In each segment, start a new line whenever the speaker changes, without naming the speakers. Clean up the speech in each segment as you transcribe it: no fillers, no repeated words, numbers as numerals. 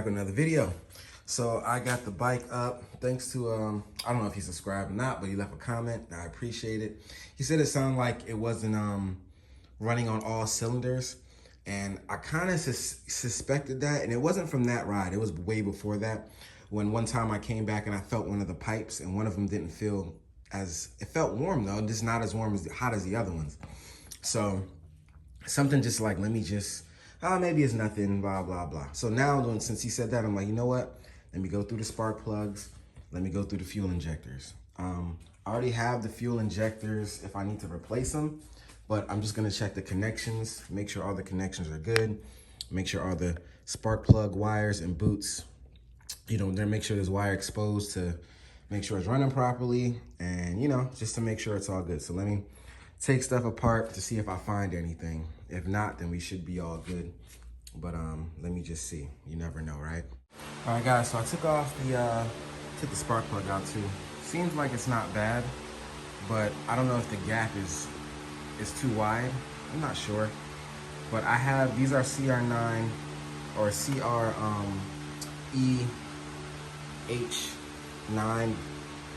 back with another video. So I got the bike up thanks to, I don't know if he subscribed or not, but he left a comment. I appreciate it. He said it sounded like it wasn't running on all cylinders. And I kind of suspected that. And it wasn't from that ride. It was way before that. When one time I came back and I felt one of the pipes and one of them didn't feel it felt warm though, just not as warm as hot as the other ones. So something just like, let me just, maybe it's nothing, blah, blah, blah. So now, since he said that, I'm like, you know what? Let me go through the spark plugs. Let me go through the fuel injectors. I already have the fuel injectors if I need to replace them, but I'm just gonna check the connections, make sure all the connections are good, make sure all the spark plug wires and boots, make sure there's wire exposed to make sure it's running properly, and just to make sure it's all good. So let me take stuff apart to see if I find anything. If not, then we should be all good. But let me just see. You never know, right? All right, guys, so I took off took the spark plug out too. Seems like it's not bad, but I don't know if the gap is too wide. I'm not sure. But I have, these are CR9 or CREH9,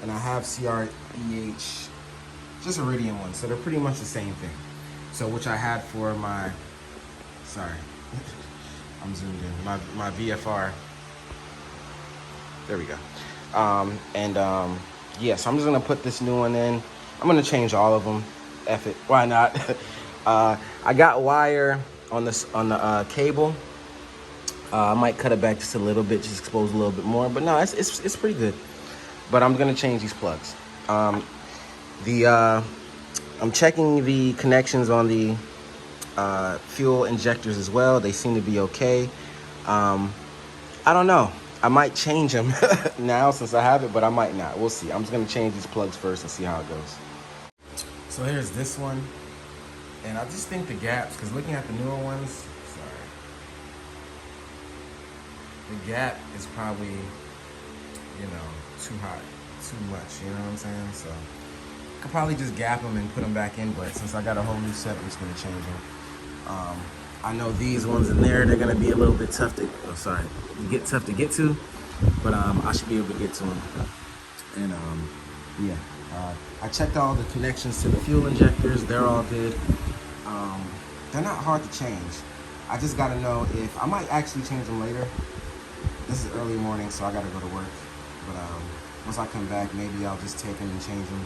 and I have CREH, just Iridium ones, so they're pretty much the same thing. So which I had for my, sorry, I'm zoomed in, my VFR. There we go. Yeah, so I'm just gonna put this new one in. I'm gonna change all of them. F it, why not? I got wire on the cable. I might cut it back just a little bit, just expose a little bit more, but no, it's pretty good. But I'm gonna change these plugs. I'm checking the connections on the fuel injectors as well. They seem to be okay. I don't know. I might change them now since I have it, but I might not. We'll see. I'm just gonna change these plugs first and see how it goes. So here's this one. And I just think the gaps, because looking at the newer ones, sorry, the gap is probably, too hot, too much, you know what I'm saying? So I could probably just gap them and put them back in, but since I got a whole new set, I'm just gonna change them. I know these ones in there, they're gonna be a little bit tough to, tough to get to, but I should be able to get to them. And yeah, I checked all the connections to the fuel injectors, they're all good. They're not hard to change. I just gotta know if, I might actually change them later. This is early morning, so I gotta go to work. But once I come back, maybe I'll just take them and change them.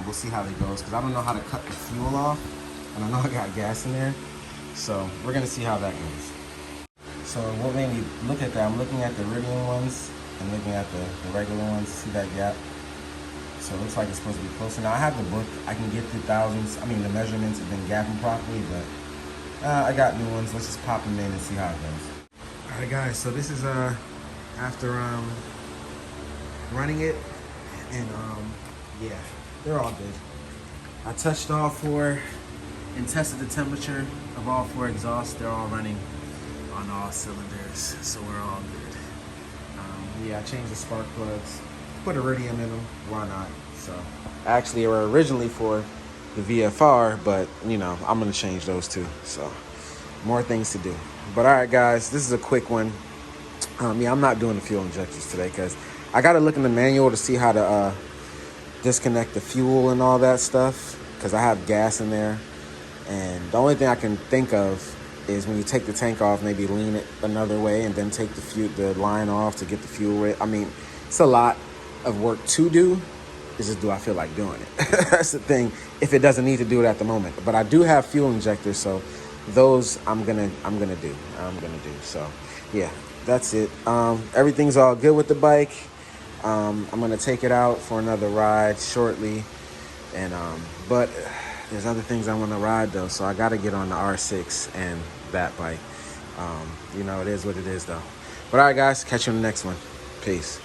We'll see how it goes, because I don't know how to cut the fuel off, and I know I got gas in there. So we're gonna see how that goes. So what made me look at that, I'm looking at the Iridium ones and looking at the regular ones, see that gap. So it looks like it's supposed to be closer. Now I have the book, I can get the the measurements have been gapping properly, but I got new ones. Let's just pop them in and see how it goes. All right, guys, so this is after running it, and yeah, they're all good. I touched all four and tested the temperature of all four exhausts. They're all running on all cylinders, so we're all good. Yeah, I changed the spark plugs, put Iridium in them, why not? So actually, they were originally for the VFR, but I'm gonna change those too. So more things to do. But all right, guys, this is a quick one. Yeah, I'm not doing the fuel injectors today because I got to look in the manual to see how to disconnect the fuel and all that stuff, because I have gas in there. And the only thing I can think of is when you take the tank off, maybe lean it another way and then take the line off to get the fuel rate. I mean, it's a lot of work to do. It's just, do I feel like doing it? That's the thing, if it doesn't need to do it at the moment. But I do have fuel injectors, so those I'm gonna do. So yeah, that's it. Everything's all good with the bike. I'm gonna take it out for another ride shortly, and but there's other things I want to ride though, so I got to get on the R6 and that bike. It is what it is though. But all right, guys, catch you on the next one. Peace.